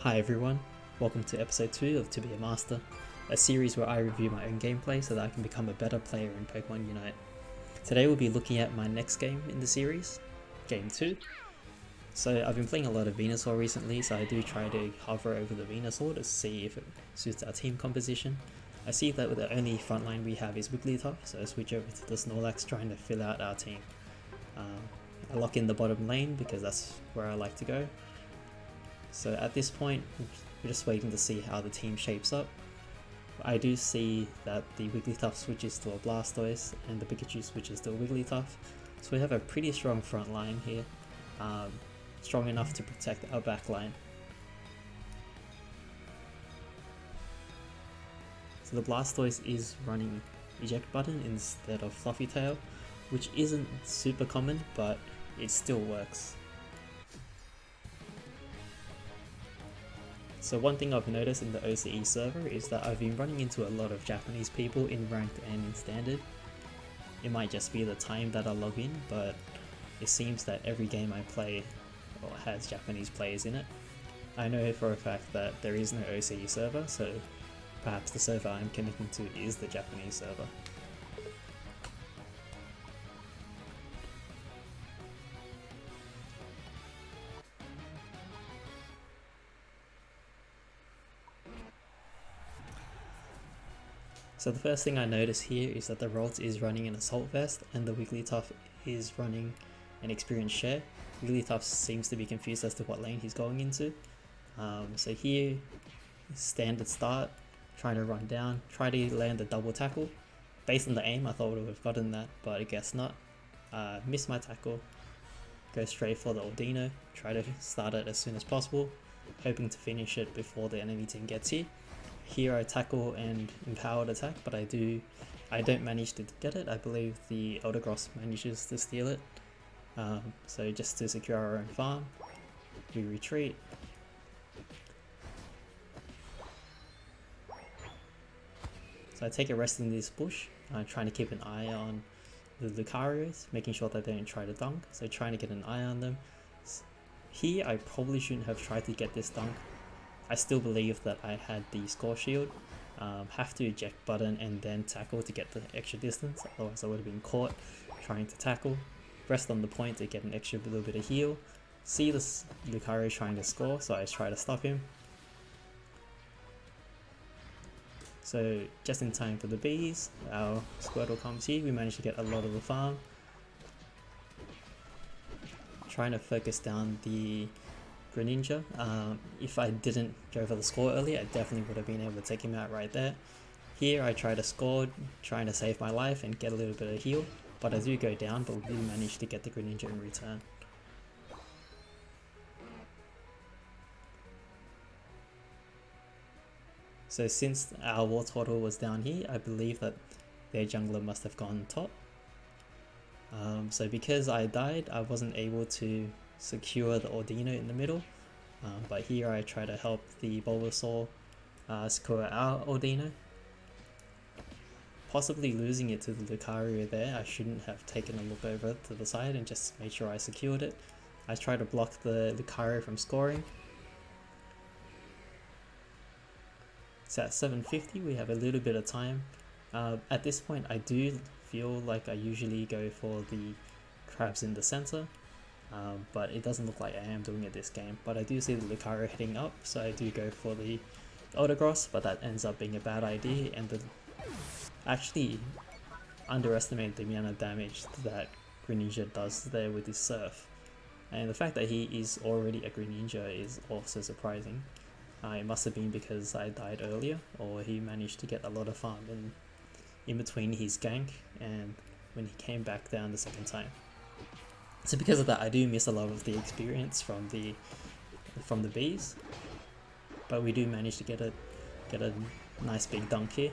Hi everyone, welcome to episode 2 of To Be a Master, a series where I review my own gameplay so that I can become a better player in Pokemon Unite. Today we'll be looking at my next game in the series, Game 2. So I've been playing a lot of Venusaur recently, so I do try to hover over the Venusaur to see if it suits our team composition. I see that the only frontline we have is Wigglytuff, so I switch over to the Snorlax trying to fill out our team. I lock in the bottom lane because that's where I like to go. So at this point, we're just waiting to see how the team shapes up. I do see that the Wigglytuff switches to a Blastoise and the Pikachu switches to a Wigglytuff. So we have a pretty strong front line here, strong enough to protect our back line. So the Blastoise is running eject button instead of Fluffy Tail, which isn't super common, but it still works. So one thing I've noticed in the OCE server is that I've been running into a lot of Japanese people in Ranked and in Standard. It might just be the time that I log in, but it seems that every game I play has Japanese players in it. I know for a fact that there is no OCE server, so perhaps the server I'm connecting to is the Japanese server. So the first thing I notice here is that the Ralts is running an Assault Vest and the Wigglytuff is running an Experience Share. Wigglytuff seems to be confused as to what lane he's going into. So here, standard start, trying to run down, try to land the double tackle. Based on the aim, I thought I would have gotten that, but I guess not. Miss my tackle, go straight for the Ordino, try to start it as soon as possible, hoping to finish it before the enemy team gets here. Here I tackle and empowered attack, but I don't manage to get it. I believe the Eldegoss manages to steal it. So just to secure our own farm, we retreat. So I take a rest in this bush, trying to keep an eye on the Lucarios, making sure that they don't try to dunk, so trying to get an eye on them. Here I probably shouldn't have tried to get this dunk. I still believe that I had the score shield, have to eject button and then tackle to get the extra distance, otherwise I would have been caught trying to tackle, rest on the point to get an extra little bit of heal, see this Lucario trying to score, so I try to stop him. So just in time for the bees, our Squirtle comes here, we manage to get a lot of the farm. Trying to focus down the Greninja. If I didn't go for the score earlier, I definitely would have been able to take him out right there. Here I try to score, trying to save my life and get a little bit of heal, but I do go down, but we do manage to get the Greninja in return. So since our Wartortle was down here, I believe that their jungler must have gone top. So because I died, I wasn't able to secure the Ordino in the middle, but here I try to help the Bulbasaur secure our Ordino. Possibly losing it to the Lucario there, I shouldn't have taken a look over to the side and just made sure I secured it. I try to block the Lucario from scoring. So at 750 we have a little bit of time. At this point I do feel like I usually go for the crabs in the center. But it doesn't look like I am doing it this game. But I do see the Lucario heading up, so I do go for the Eldegoss, but that ends up being a bad idea, and actually underestimate the amount of damage that Greninja does there with his Surf. And the fact that he is already a Greninja is also surprising. It must have been because I died earlier, or he managed to get a lot of farm in between his gank and when he came back down the second time. So because of that, I do miss a lot of the experience from the bees, but we do manage to get a nice big dunk here.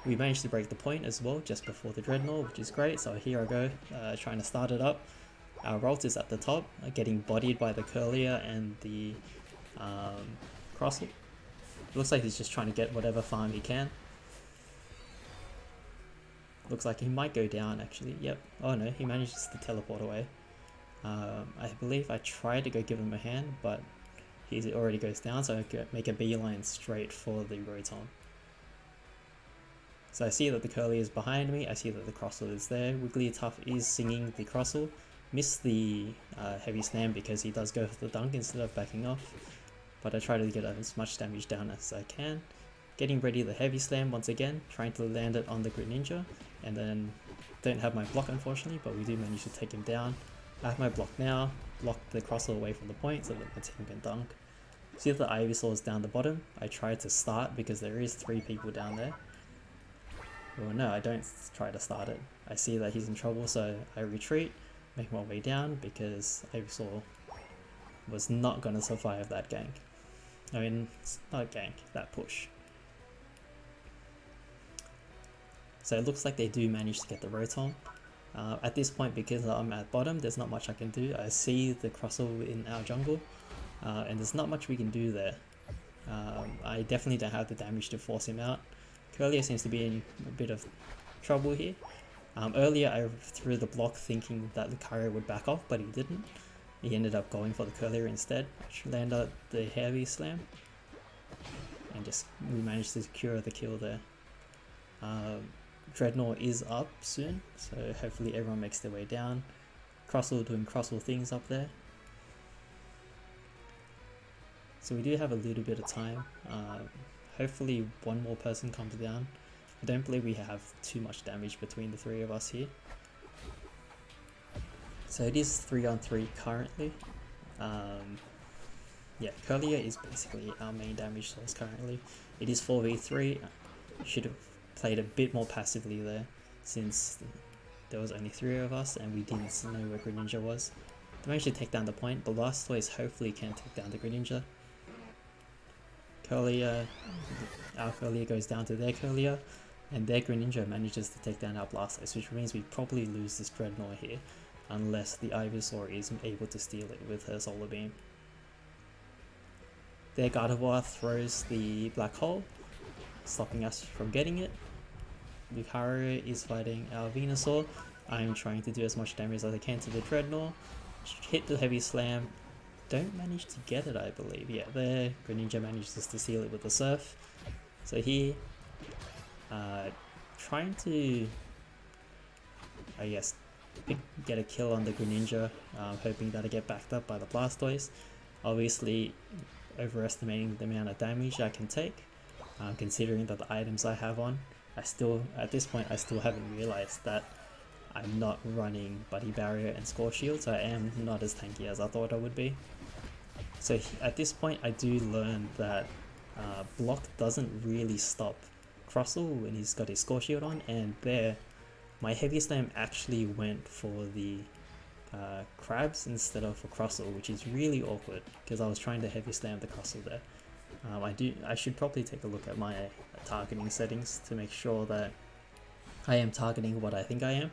We managed to break the point as well just before the Dreadnought, which is great. So here I go, trying to start it up. Our Ralt is at the top, getting bodied by the Curlier and the Crossle. Looks like he's just trying to get whatever farm he can. Looks like he might go down actually, yep. Oh no, he manages to teleport away. I believe I tried to go give him a hand, but he already goes down, so I make a beeline straight for the Rotom. So I see that the Curly is behind me, I see that the Crossle is there. Wigglytuff is singing the Crossle. Missed the heavy slam because he does go for the dunk instead of backing off. But I try to get as much damage down as I can. Getting ready the heavy slam once again, trying to land it on the Greninja. And then don't have my block unfortunately, but we do manage to take him down. I have my block now, block the Crossle away from the point so that my team can dunk. See that the Ivysaur is down the bottom. I try to start because there is 3 people down there. Well, no, I don't try to start it. I see that he's in trouble, so I retreat, make my way down because Ivysaur was not going to survive that gank. I mean, it's not a gank, that push. So it looks like they do manage to get the Rotom. At this point, because I'm at bottom, there's not much I can do. I see the Crossle in our jungle, and there's not much we can do there. I definitely don't have the damage to force him out. Curlier seems to be in a bit of trouble here. Earlier I threw the block thinking that Lucario would back off, but he didn't. He ended up going for the Curlier instead. I landed the heavy slam, and we managed to secure the kill there. Dreadnought is up soon, so hopefully everyone makes their way down. Crossle doing Crossle things up there. So we do have a little bit of time. Hopefully one more person comes down. I don't believe we have too much damage between the 3 of us here. So it is 3-on-3 currently. Yeah, Curlier is basically our main damage source currently. It is 4v3. Should have played a bit more passively there since there was only 3 of us and we didn't know where Greninja was. They managed to take down the point. Blastoise hopefully can take down the Greninja. Curlier, our Curlier goes down to their Curlier, and their Greninja manages to take down our Blastoise, which means we probably lose this Dreadnought here, unless the Ivysaur is able to steal it with her Solar Beam. Their Gardevoir throws the Black Hole, stopping us from getting it. Lucario is fighting our Venusaur. I'm trying to do as much damage as I can to the Dreadnought. Hit the heavy slam. Don't manage to get it, I believe. Yeah, there, Greninja manages to steal it with the Surf. So here, trying to, I guess, get a kill on the Greninja, hoping that I get backed up by the Blastoise. Obviously, overestimating the amount of damage I can take, considering that the items I have on. At this point, I still haven't realized that I'm not running Buddy Barrier and Score Shield, so I am not as tanky as I thought I would be. So at this point I do learn that block doesn't really stop Crossle when he's got his Score Shield on, and there my Heavy Slam actually went for the Crabs instead of for Crossle, which is really awkward because I was trying to Heavy Slam the Crossle there. I should probably take a look at my targeting settings to make sure that I am targeting what I think I am.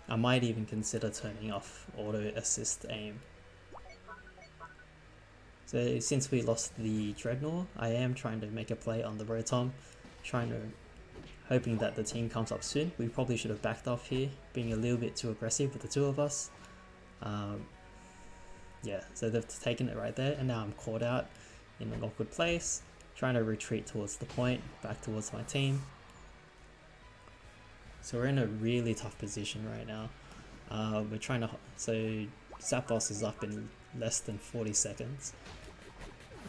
I might even consider turning off auto assist aim. So since we lost the Dreadnought, I am trying to make a play on the Rotom, hoping that the team comes up soon. We probably should have backed off here, being a little bit too aggressive with the 2 of us. Yeah, so they've taken it right there, and now I'm caught out in an awkward place, trying to retreat towards the point, back towards my team. So we're in a really tough position right now. We're trying to, so Zapdos is up in less than 40 seconds.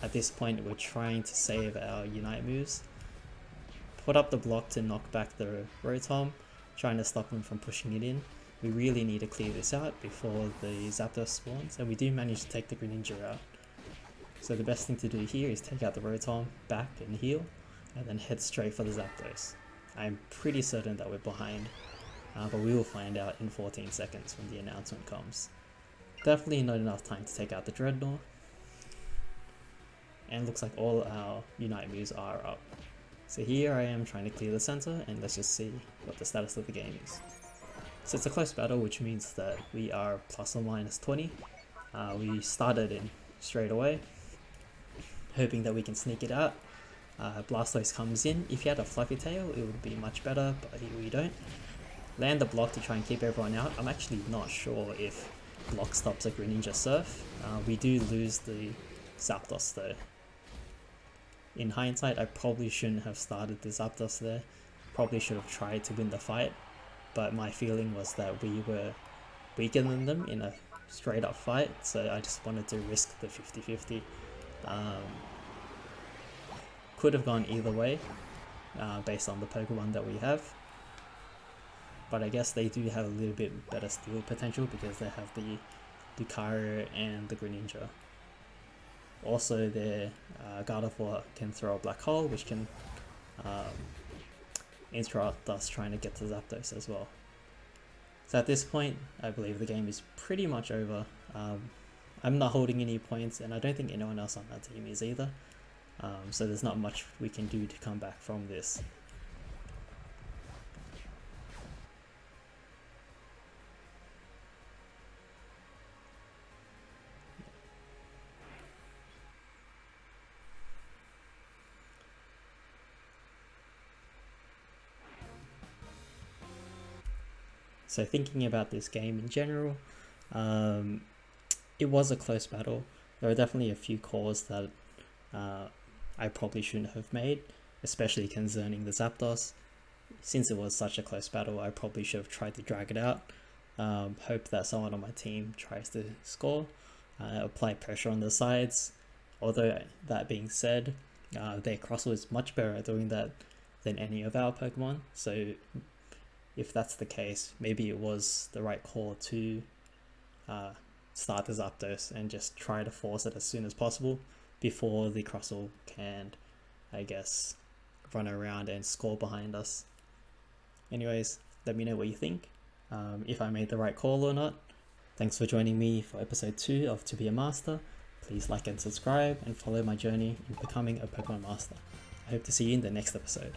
At this point we're trying to save our Unite moves. Put up the block to knock back the Rotom, trying to stop him from pushing it in. We really need to clear this out before the Zapdos spawns, and we do manage to take the Greninja out. So the best thing to do here is take out the Rotom, back and heal, and then head straight for the Zapdos. I'm pretty certain that we're behind, but we will find out in 14 seconds when the announcement comes. Definitely not enough time to take out the Dreadnought, and looks like all our Unite moves are up. So here I am trying to clear the center, and let's just see what the status of the game is. So it's a close battle, which means that we are plus or minus 20. We started in straight away, hoping that we can sneak it out. Blastoise comes in. If he had a fluffy tail, it would be much better, but we don't. Land the block to try and keep everyone out. I'm actually not sure if block stops a Greninja Surf. We do lose the Zapdos though. In hindsight, I probably shouldn't have started the Zapdos there. Probably should have tried to win the fight, but my feeling was that we were weaker than them in a straight up fight, so I just wanted to risk the 50-50. Could have gone either way based on the Pokemon that we have, but I guess they do have a little bit better steal potential because they have the Lucario and the Greninja. Also, their Gardevoir can throw a Black Hole, which can interrupt us trying to get to Zapdos as well. So at this point, I believe the game is pretty much over. I'm not holding any points, and I don't think anyone else on our team is either. So there's not much we can do to come back from this. So thinking about this game in general, it was a close battle. There were definitely a few calls that I probably shouldn't have made, especially concerning the Zapdos. Since it was such a close battle, I probably should have tried to drag it out. Hope that someone on my team tries to score, apply pressure on the sides. Although that being said, their Crossel is much better at doing that than any of our Pokemon, so if that's the case, maybe it was the right call to start the Zapdos and just try to force it as soon as possible before the Crossel can, I guess, run around and score behind us. Anyways, let me know what you think, if I made the right call or not. Thanks for joining me for episode 2 of To Be a Master. Please like and subscribe and follow my journey in becoming a Pokemon Master. I hope to see you in the next episode.